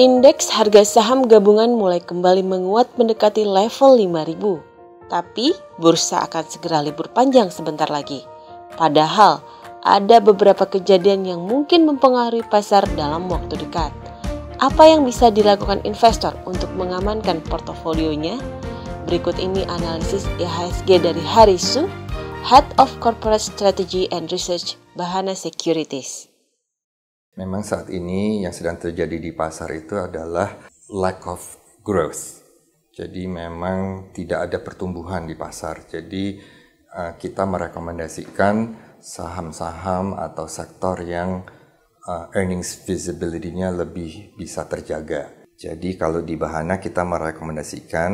Indeks harga saham gabungan mulai kembali menguat mendekati level 5.000. Tapi bursa akan segera libur panjang sebentar lagi. Padahal ada beberapa kejadian yang mungkin mempengaruhi pasar dalam waktu dekat. Apa yang bisa dilakukan investor untuk mengamankan portofolionya? Berikut ini analisis IHSG dari Hari Su, Head of Corporate Strategy and Research, Bahana Securities. Memang saat ini yang sedang terjadi di pasar itu adalah lack of growth. Jadi memang tidak ada pertumbuhan di pasar. Jadi kita merekomendasikan saham-saham atau sektor yang earnings visibility-nya lebih bisa terjaga. Jadi kalau di Bahana kita merekomendasikan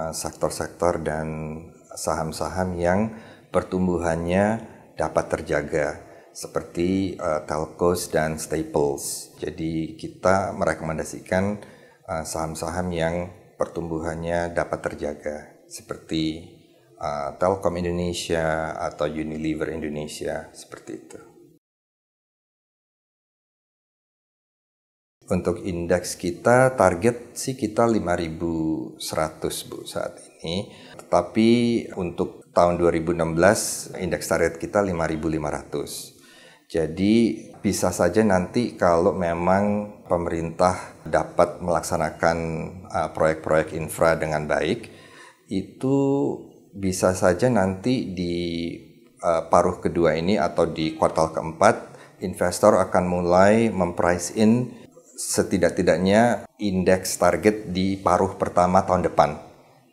sektor-sektor dan saham-saham yang pertumbuhannya dapat terjaga. Seperti telcos dan staples. Jadi kita merekomendasikan saham-saham yang pertumbuhannya dapat terjaga. Seperti Telkom Indonesia atau Unilever Indonesia, seperti itu. Untuk indeks kita target sih kita 5.100 Bu saat ini. Tetapi untuk tahun 2016 indeks target kita 5.500. Jadi bisa saja nanti kalau memang pemerintah dapat melaksanakan proyek-proyek infra dengan baik, itu bisa saja nanti di paruh kedua ini atau di kuartal keempat, investor akan mulai memprice in setidak-tidaknya indeks target di paruh pertama tahun depan.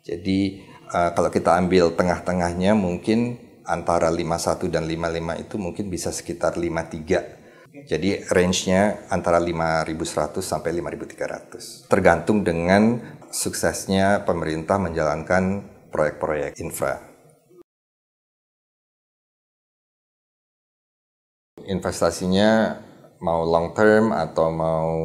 Jadi kalau kita ambil tengah-tengahnya mungkin antara 51 dan 55 itu mungkin bisa sekitar 53. Jadi range-nya antara 5.100 sampai 5.300. Tergantung dengan suksesnya pemerintah menjalankan proyek-proyek infra. Investasinya mau long term atau mau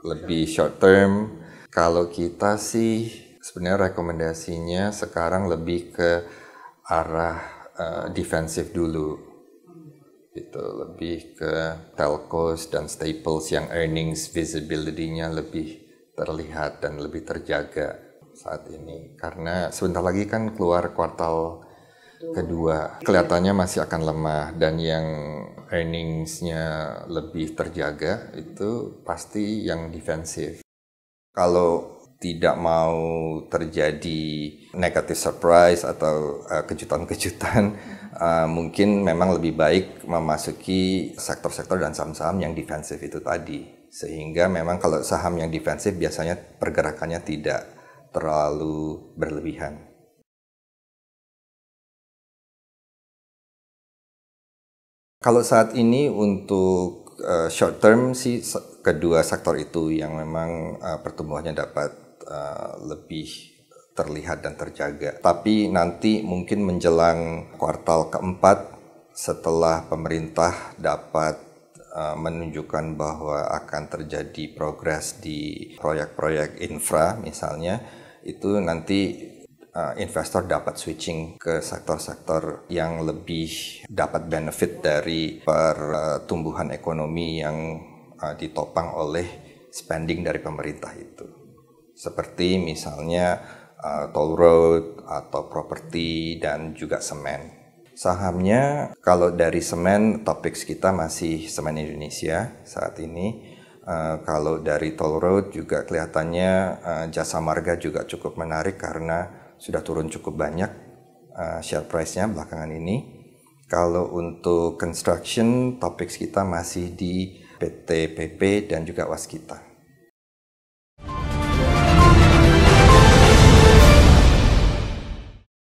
lebih short term. Kalau kita sih sebenarnya rekomendasinya sekarang lebih ke arah defensif dulu, gitu, lebih ke telcos dan staples yang earnings visibility-nya lebih terlihat dan lebih terjaga saat ini. Karena sebentar lagi kan keluar kuartal kedua, kelihatannya masih akan lemah dan yang earnings-nya lebih terjaga itu pasti yang defensif. Kalau tidak mau terjadi negative surprise atau kejutan-kejutan, mungkin memang lebih baik memasuki sektor-sektor dan saham-saham yang defensif itu tadi. Sehingga memang kalau saham yang defensif biasanya pergerakannya tidak terlalu berlebihan. Kalau saat ini untuk short term sih kedua sektor itu yang memang pertumbuhannya dapat lebih terlihat dan terjaga. Tapi nanti mungkin menjelang kuartal keempat setelah pemerintah dapat menunjukkan bahwa akan terjadi progres di proyek-proyek infra misalnya, itu nanti investor dapat switching ke sektor-sektor yang lebih dapat benefit dari pertumbuhan ekonomi yang ditopang oleh spending dari pemerintah itu. Seperti misalnya toll road atau properti dan juga semen. Sahamnya kalau dari semen topik kita masih semen Indonesia saat ini. Kalau dari toll road juga kelihatannya Jasa Marga juga cukup menarik karena sudah turun cukup banyak share price-nya belakangan ini. Kalau untuk construction topik kita masih di PT PP dan juga Waskita.